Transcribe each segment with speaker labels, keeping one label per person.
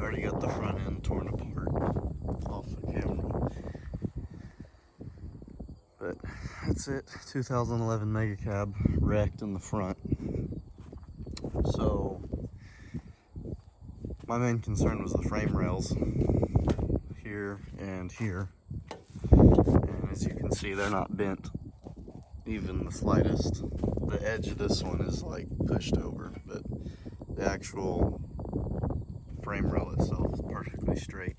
Speaker 1: already got the front end torn apart off the camera. But that's it, 2011 Mega Cab wrecked in the front. So my main concern was the frame rails here and here. And as you can see, they're not bent even the slightest. The edge of this one is like pushed over, but the actual frame rail itself is perfectly straight.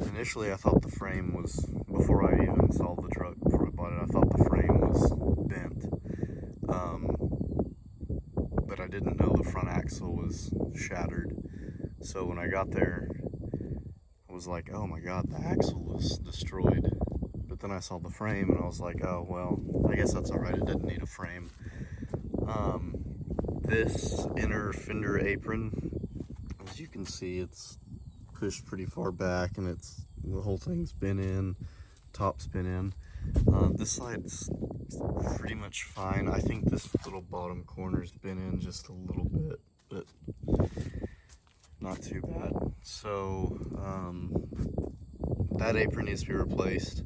Speaker 1: Initially I thought the frame was, before I even saw the truck, before I bought it, I thought the frame was bent. But I didn't know the front axle was shattered. So when I got there, I was like, oh my god, the axle was destroyed. But then I saw the frame and I was like, oh well, I guess that's alright, it didn't need a frame. This inner fender apron, as you can see, it's pushed pretty far back and the whole thing's been in, top's been in. This side's pretty much fine. I think this little bottom corner's been in just a little bit, but not too bad. So that apron needs to be replaced.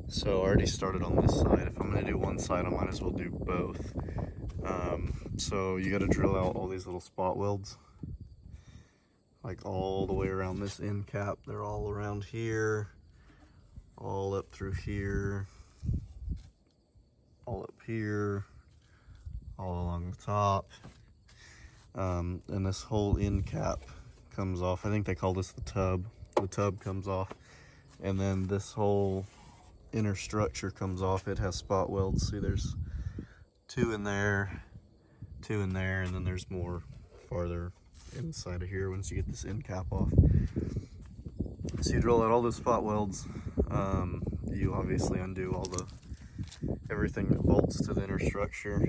Speaker 1: So I already started on this side. If I'm gonna do one side, I might as well do both. So you gotta drill out all these little spot welds, like all the way around this end cap. They're all around here, all up through here, all up here, all along the top. And this whole end cap comes off. I think they call this the tub. The tub comes off, and then this whole inner structure comes off. It has spot welds. See, there's two in there, and then there's more farther inside of here once you get this end cap off. So you drill out all those spot welds. You obviously undo all everything that bolts to the inner structure,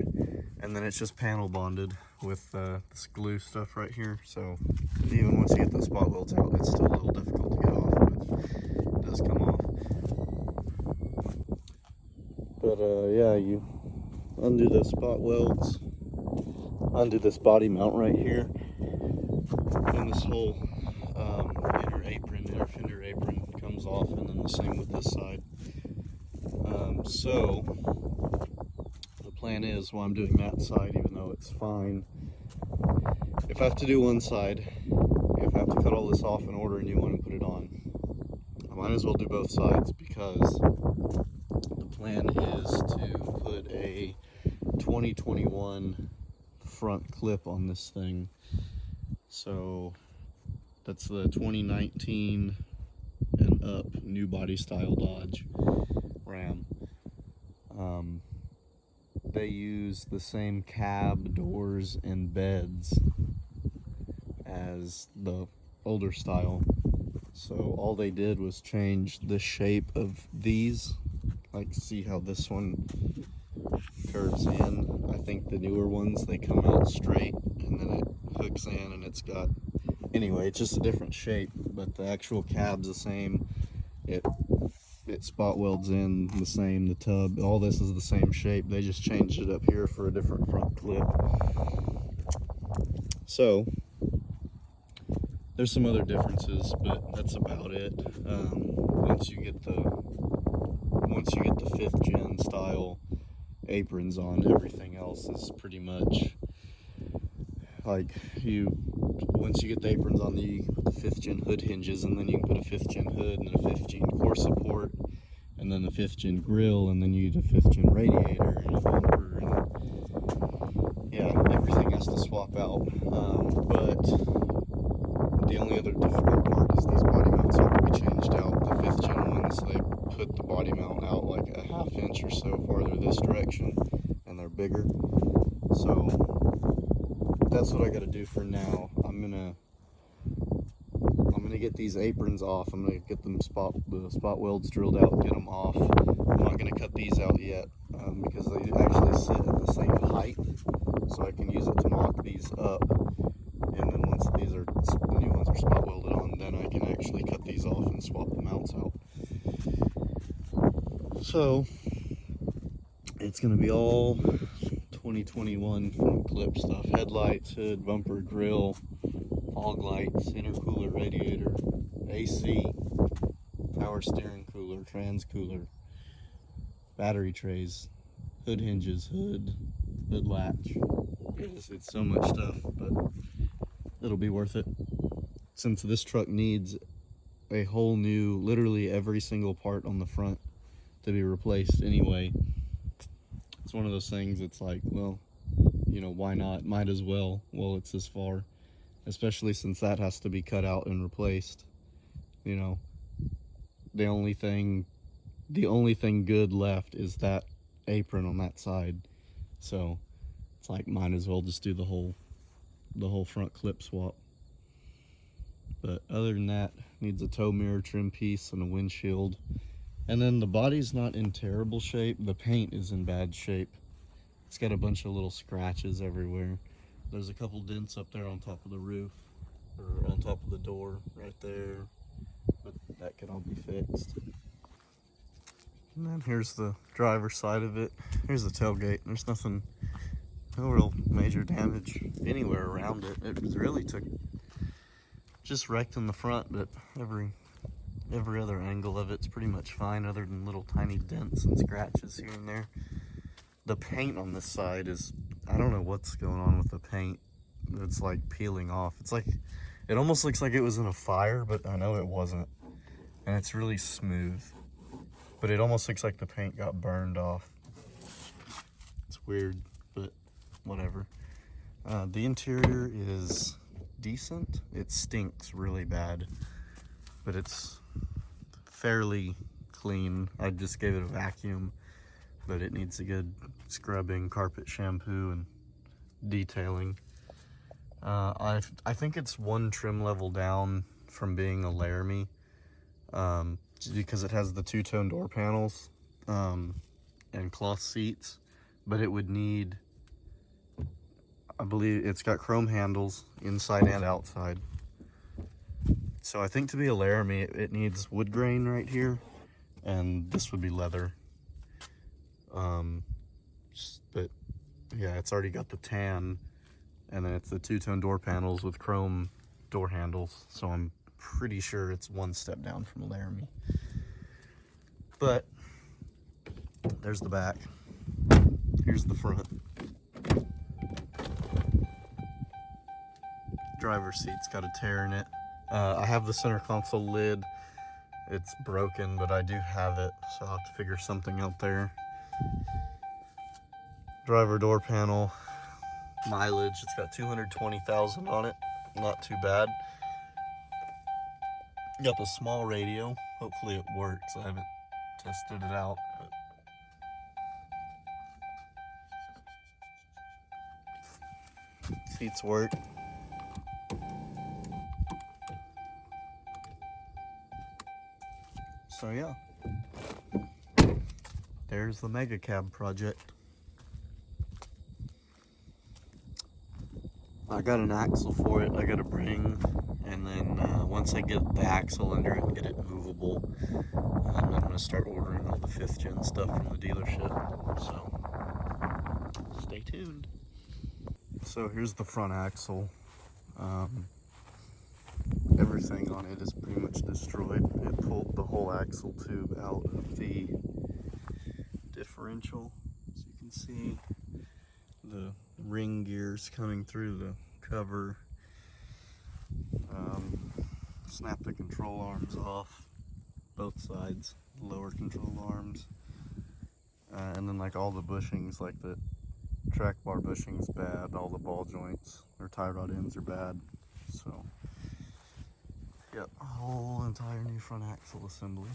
Speaker 1: and then it's just panel bonded with this glue stuff right here. So even once you get the spot welds out, it's still a little difficult to get off, but it does come off. But yeah, you undo those spot welds, undo this body mount right here, and this whole inner fender apron comes off, and then the same with this side. So the plan is, while I'm doing that side, even though it's fine, if I have to do one side, if I have to cut all this off and order a new one and put it on, I might as well do both sides, because the plan is to put a 2021 front clip on this thing. So that's the 2019 and up new body style Dodge Ram. They use the same cab, doors, and beds as the older style. So all they did was change the shape of these. Like, see how this one curves in? I think the newer ones, they come out straight and then it hooks in, and it's got, anyway, it's just a different shape, but the actual cab's the same. It spot welds in the same, the tub, all this is the same shape. They just changed it up here for a different front clip. So there's some other differences, but that's about it. Once you get the 5th gen style aprons on, everything else is pretty much like, once you get the aprons on, you can put the 5th gen hood hinges, and then you can put a 5th gen hood and a 5th gen core support, and then the 5th gen grill, and then you get a 5th gen radiator and a bumper, and yeah, everything has to swap out. But the only other difficult part is these body mounts have to be changed out. The 5th gen ones, they put the body mount out like a ½ inch or so farther this direction, and they're bigger. So that's what I got to do for now. I'm gonna get these aprons off. I'm gonna get the spot welds drilled out, get them off. I'm not gonna cut these out yet because they actually sit at the same height, so I can use it to mock these up. And then once the new ones are spot welded on, then I can actually cut these off and swap the mounts out. So it's gonna be all 2021 front clip stuff. Headlights, hood, bumper, grill, fog lights, intercooler radiator, AC, power steering cooler, trans cooler, battery trays, hood hinges, hood latch. It's so much stuff, but it'll be worth it. Since this truck needs a whole new, literally every single part on the front to be replaced anyway. It's one of those things, it's like, well, you know, why not? Might as well while it's this far. Especially since that has to be cut out and replaced. You know, the only thing good left is that apron on that side. So it's like, might as well just do the whole front clip swap. But other than that, needs a tow mirror trim piece and a windshield. And then the body's not in terrible shape. The paint is in bad shape. It's got a bunch of little scratches everywhere. There's a couple dents up there on top of the roof, or on top of the door right there. But that can all be fixed. And then here's the driver's side of it. Here's the tailgate. There's nothing, no real major damage anywhere around it. It really took, just wrecked in the front, but every other angle of it's pretty much fine, other than little tiny dents and scratches here and there. The paint on this side is, I don't know what's going on with the paint. It's like peeling off. It's like, it almost looks like it was in a fire, but I know it wasn't. And it's really smooth. But it almost looks like the paint got burned off. It's weird, but whatever. The interior is decent. It stinks really bad, but it's fairly clean. I just gave it a vacuum, but it needs a good scrubbing, carpet shampoo, and detailing. I think it's one trim level down from being a Laramie, because it has the two-tone door panels and cloth seats, but it would need, I believe it's got chrome handles inside and outside. So I think to be a Laramie, it needs wood grain right here, and this would be leather. But yeah, it's already got the tan, and then it's the two-tone door panels with chrome door handles. So I'm pretty sure it's one step down from a Laramie. But there's the back. Here's the front. Driver's seat's got a tear in it. I have the center console lid. It's broken, but I do have it, so I'll have to figure something out there. Driver door panel. Mileage, it's got 220,000 on it. Not too bad. Got the small radio. Hopefully it works. I haven't tested it out. But seats work. So yeah, there's the Mega Cab project. I got an axle for it. I got to bring, and then once I get the axle under it and get it movable, I'm going to start ordering all the 5th gen stuff from the dealership. So stay tuned. So here's the front axle. Everything on it is pretty much destroyed. It pulled the whole axle tube out of the differential. As you can see, the ring gears coming through the cover. Snapped the control arms off, both sides, lower control arms. And then like all the bushings, like the track bar bushing's bad, all the ball joints or tie rod ends are bad. So, yep, whole entire new front axle assembly.